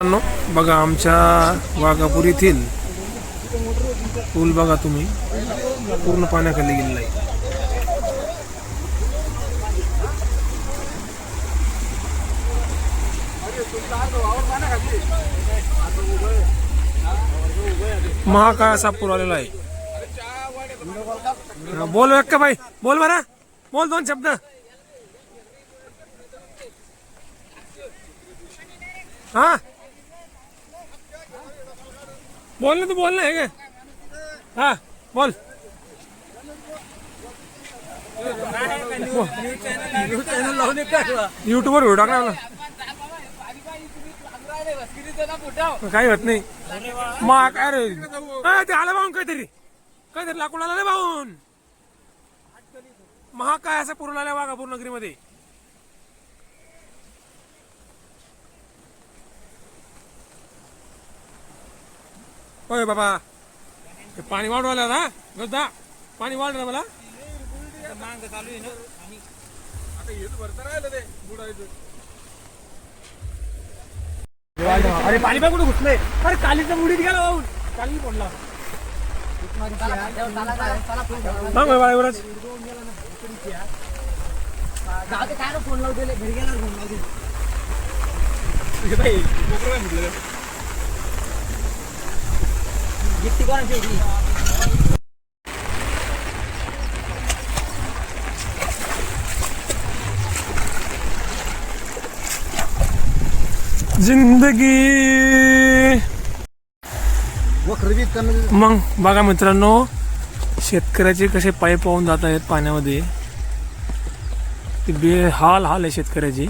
बघा आमच्या वाघापूर येथील पूल बघा तुम्ही पूर्ण पाण्याखाली गेलेला आहे. महाकाय असा पूर आलेला आहे. बोल का भाई, बोल बरा, बोल दोन शब्द. हा बोल ना, तू बोल ना. है का? हा बोल. युट्यूबवर व्हिडिओ टाकला मला, काही होत नाही. मग काय रे ते आलं भाऊन, काहीतरी लाकूड आला रे भाऊन. महा काय असं पूर्ण आल्या वाघापूर नगरीमध्ये. होय बाबा, ते पाणी वाढवायला ना गदा, पाणी वाढलं मला. चालू आहे ना, आता येत भरता राहिलं ते बुडायचं. अरे पाणी पण कुठे घुसलंय. अरे कालीचा मुडीत गेला भाऊन, काली पडला. मग बाळावरच फोन लावते घरी गेला, फोन लावते. जिंदगी. मग बघा मित्रांनो, शेतकऱ्याचे कसे पाय पाहून जात आहेत पाण्यामध्ये. ते बेहाल हाल आहे शेतकऱ्याची.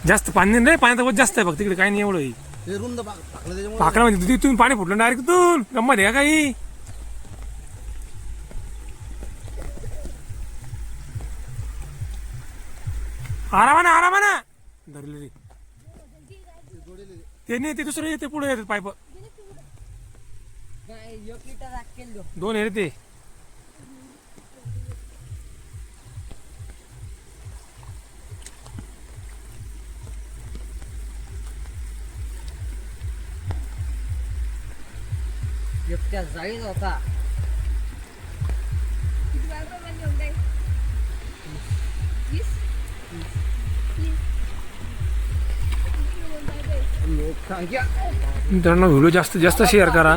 जास्त पाणी नाही, पाण्याचा जास्त आहे फक्त तिकडे. काही नाही एवढं पाकळा म्हणजे तुम्ही पाणी फुटलं डायरेक्ट तिथून. गंमत आहे का काही. आरामाना धरले ते नाही, ते दुसरं येते पुढे येतात पाईप. दोन आहे ते. एकट्या जाईल होता. मित्रांनो व्हिडिओ जास्तीत जास्त शेअर करा.